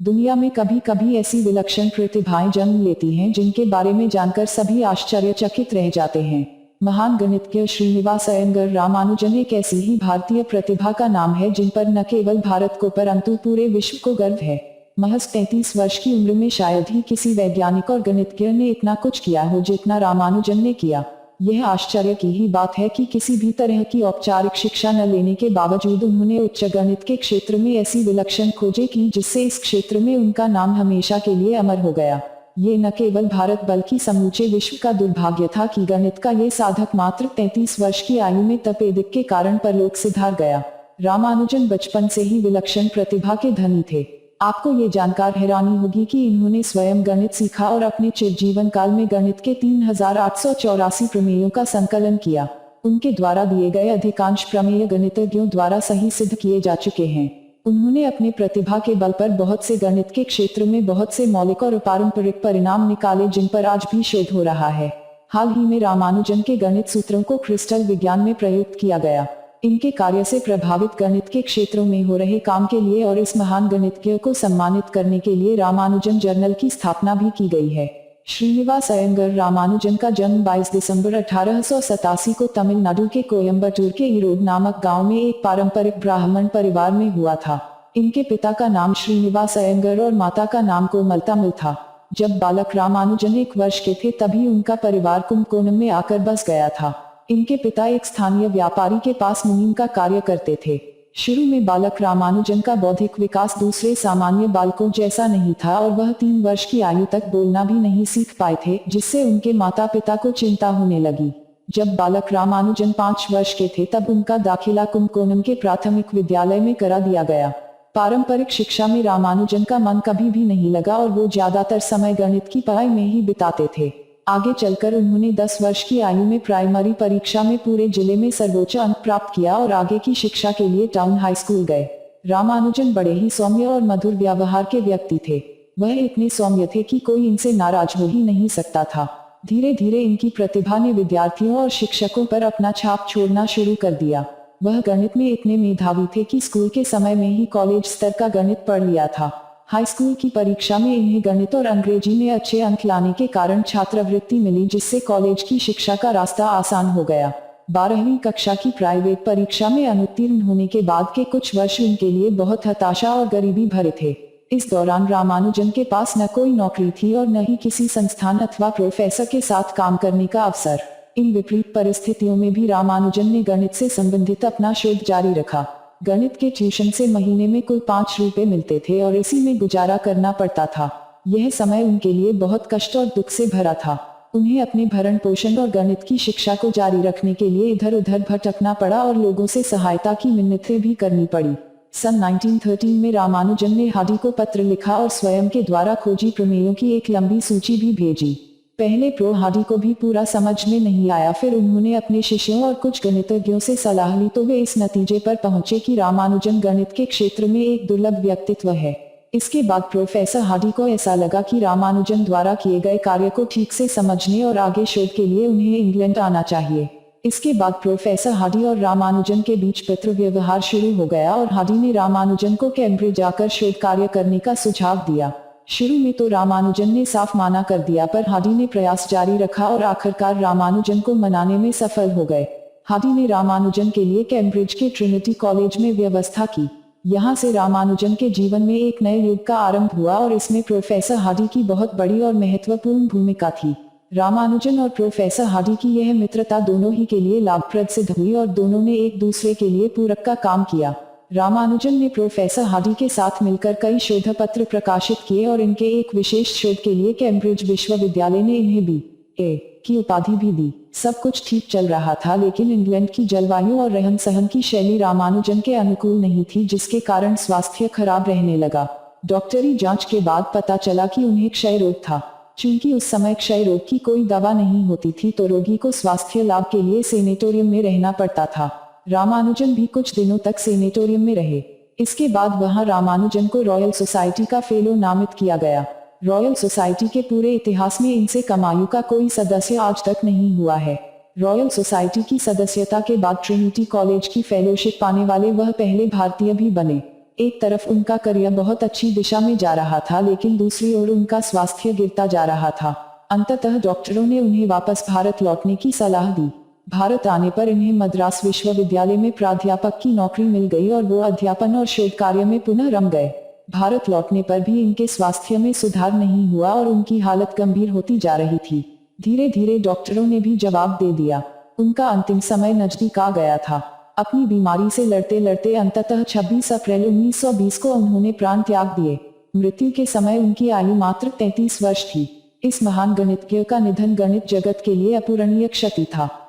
दुनिया में कभी कभी ऐसी विलक्षण प्रतिभाएं जन्म लेती हैं जिनके बारे में जानकर सभी आश्चर्यचकित रह जाते हैं। महान गणितज्ञ श्रीनिवास अयंगर रामानुजन एक ऐसी ही भारतीय प्रतिभा का नाम है जिन पर न केवल भारत को परंतु पूरे विश्व को गर्व है। महज 33 वर्ष की उम्र में शायद ही किसी वैज्ञानिक और गणितज्ञ ने इतना कुछ किया हो जितना रामानुजन ने किया। यह आश्चर्य की ही बात है कि किसी भी तरह की औपचारिक शिक्षा न लेने के बावजूद उन्होंने उच्च गणित के क्षेत्र में ऐसी विलक्षण खोजें की जिससे इस क्षेत्र में उनका नाम हमेशा के लिए अमर हो गया। ये न केवल भारत बल्कि समूचे विश्व का दुर्भाग्य था कि गणित का ये साधक मात्र 33 वर्ष की आयु में तपेदिक के कारण परलोक सिधार गया। रामानुजन बचपन से ही विलक्षण प्रतिभा के धनी थे। आपको ये जानकर हैरानी होगी कि इन्होंने स्वयं गणित सीखा और अपने जीवन काल में गणित के 3884 प्रमेयों का संकलन किया। उनके द्वारा दिए गए अधिकांश प्रमेय गणितज्ञों द्वारा सही सिद्ध किए जा चुके हैं। उन्होंने अपनी प्रतिभा के बल पर बहुत से गणित के क्षेत्र में बहुत से मौलिक और पारंपरिक परिणाम निकाले जिन पर आज भी शोध हो रहा है। हाल ही में रामानुजन के गणित सूत्रों को क्रिस्टल विज्ञान में प्रयुक्त किया गया। इनके कार्य से प्रभावित गणित के क्षेत्रों में हो रहे काम के लिए और इस महान गणितज्ञ को सम्मानित करने के लिए रामानुजन जर्नल की स्थापना भी की गई है। श्रीनिवास अयंगर रामानुजन का जन्म 22 दिसंबर 1887 को तमिलनाडु के कोयम्बटूर के ईरोड नामक गांव में एक पारंपरिक ब्राह्मण परिवार में हुआ था। इनके पिता का नाम श्रीनिवास अयंगर और माता का नाम कोमलता था। जब बालक रामानुजन 1 वर्ष के थे तभी उनका परिवार कुंभकोणम में आकर बस गया था। इनके पिता एक स्थानीय व्यापारी के पास मुनीम का कार्य करते थे। शुरू में बालक रामानुजन का बौद्धिक विकास दूसरे सामान्य बालकों जैसा नहीं था और वह 3 वर्ष की आयु तक बोलना भी नहीं सीख पाए थे, जिससे उनके माता पिता को चिंता होने लगी। जब बालक रामानुजन 5 वर्ष के थे तब उनका दाखिला कुंभकोणम के प्राथमिक विद्यालय में करा दिया गया। पारंपरिक शिक्षा में रामानुजन का मन कभी भी नहीं लगा और वो ज्यादातर समय गणित की पढ़ाई में ही बिताते थे। आगे चलकर उन्होंने 10 वर्ष की आयु में प्राइमरी परीक्षा में पूरे जिले में सर्वोच्च अंक प्राप्त किया और आगे की शिक्षा के लिए टाउन हाई स्कूल गए। रामानुजन बड़े ही सौम्य और मधुर व्यवहार के व्यक्ति थे। वह इतने सौम्य थे कि कोई इनसे नाराज हो ही नहीं सकता था। धीरे धीरे इनकी प्रतिभा ने विद्यार्थियों और शिक्षकों पर अपना छाप छोड़ना शुरू कर दिया। वह गणित में इतने मेधावी थे कि स्कूल के समय में ही कॉलेज स्तर का गणित पढ़ लिया था। हाई स्कूल की परीक्षा में इन्हें गणित और अंग्रेजी में अच्छे अंक लाने के कारण छात्रवृत्ति मिली, जिससे कॉलेज की शिक्षा का रास्ता आसान हो गया। 12वीं कक्षा की प्राइवेट परीक्षा में अनुत्तीर्ण होने के बाद के कुछ वर्ष उनके लिए बहुत हताशा और गरीबी भरे थे। इस दौरान रामानुजन के पास न कोई नौकरी थी और न ही किसी संस्थान अथवा प्रोफेसर के साथ काम करने का अवसर। इन विपरीत परिस्थितियों में भी रामानुजन ने गणित से संबंधित अपना शोध जारी रखा। गणित के ट्यूशन से महीने में कुल 5 रुपए मिलते थे और इसी में गुजारा करना पड़ता था। यह समय उनके लिए बहुत कष्ट और दुख से भरा था। उन्हें अपने भरण पोषण और गणित की शिक्षा को जारी रखने के लिए इधर उधर भटकना पड़ा और लोगों से सहायता की मिन्नतें भी करनी पड़ी। सन 1913 में रामानुजन ने हार्डी को पत्र लिखा और स्वयं के द्वारा खोजी प्रमेयों की एक लंबी सूची भी भेजी। पहले प्रो हार्डी को भी पूरा समझ में नहीं आया। फिर उन्होंने अपने शिष्यों और कुछ गणितज्ञों से सलाह ली तो वे इस नतीजे पर पहुंचे कि रामानुजन गणित के क्षेत्र में एक दुर्लभ व्यक्तित्व है। इसके बाद प्रोफेसर हार्डी को ऐसा लगा कि रामानुजन द्वारा किए गए कार्य को ठीक से समझने और आगे शोध के लिए उन्हें इंग्लैंड आना चाहिए। इसके बाद प्रोफेसर हार्डी और रामानुजन के बीच पत्र व्यवहार शुरू हो गया और हार्डी ने रामानुजन को कैम्ब्रिज आकर शोध कार्य करने का सुझाव दिया। शुरू में तो रामानुजन ने साफ माना कर दिया, पर हार्डी ने प्रयास जारी रखा और आखिरकार रामानुजन को मनाने में सफल हो गए। हार्डी ने रामानुजन के लिए कैम्ब्रिज के ट्रिनिटी कॉलेज में व्यवस्था की। यहाँ से रामानुजन के जीवन में एक नए युग का आरंभ हुआ और इसमें प्रोफेसर हार्डी की बहुत बड़ी और महत्वपूर्ण भूमिका थी। रामानुजन और प्रोफेसर हार्डी की यह मित्रता दोनों ही के लिए लाभप्रद सिद्ध हुई और दोनों ने एक दूसरे के लिए पूरक का काम किया। रामानुजन ने प्रोफेसर हार्डी के साथ मिलकर कई शोध पत्र प्रकाशित किए और इनके एक विशेष शोध के लिए कैम्ब्रिज विश्वविद्यालय ने इन्हें B.A. की उपाधि भी दी। सब कुछ ठीक चल रहा था, लेकिन इंग्लैंड की जलवायु और रहन सहन की शैली रामानुजन के अनुकूल नहीं थी, जिसके कारण स्वास्थ्य खराब रहने लगा। डॉक्टरी जांच के बाद पता चला कि उन्हें क्षय रोग था। चूंकि उस समय क्षय रोग की कोई दवा नहीं होती थी तो रोगी को स्वास्थ्य लाभ के लिए सेनेटोरियम में रहना पड़ता था। रामानुजन भी कुछ दिनों तक सेनेटोरियम में रहे। इसके बाद वहां रामानुजन को रॉयल सोसाइटी का फेलो नामित किया गया। रॉयल सोसाइटी के पूरे इतिहास में इनसे कम आयु का कोई सदस्य आज तक नहीं हुआ है। रॉयल सोसाइटी की सदस्यता के बाद ट्रिनिटी कॉलेज की फेलोशिप पाने वाले वह पहले भारतीय भी बने। एक तरफ उनका करियर बहुत अच्छी दिशा में जा रहा था, लेकिन दूसरी ओर उनका स्वास्थ्य गिरता जा रहा था। अंततः डॉक्टरों ने उन्हें वापस भारत लौटने की सलाह दी। भारत आने पर इन्हें मद्रास विश्वविद्यालय में प्राध्यापक की नौकरी मिल गई और वो अध्यापन और शोध कार्य में पुनः रम गए। भारत लौटने पर भी इनके स्वास्थ्य में सुधार नहीं हुआ और उनकी हालत गंभीर होती जा रही थी। धीरे धीरे डॉक्टरों ने भी जवाब दे दिया। उनका अंतिम समय नजदीक आ गया था। अपनी बीमारी से लड़ते लड़ते अंततः 26 अप्रैल 1920 को उन्होंने प्राण त्याग दिए। मृत्यु के समय उनकी आयु मात्र 33 वर्ष थी। इस महान गणितज्ञ का निधन गणित जगत के लिए अपूरणीय क्षति था।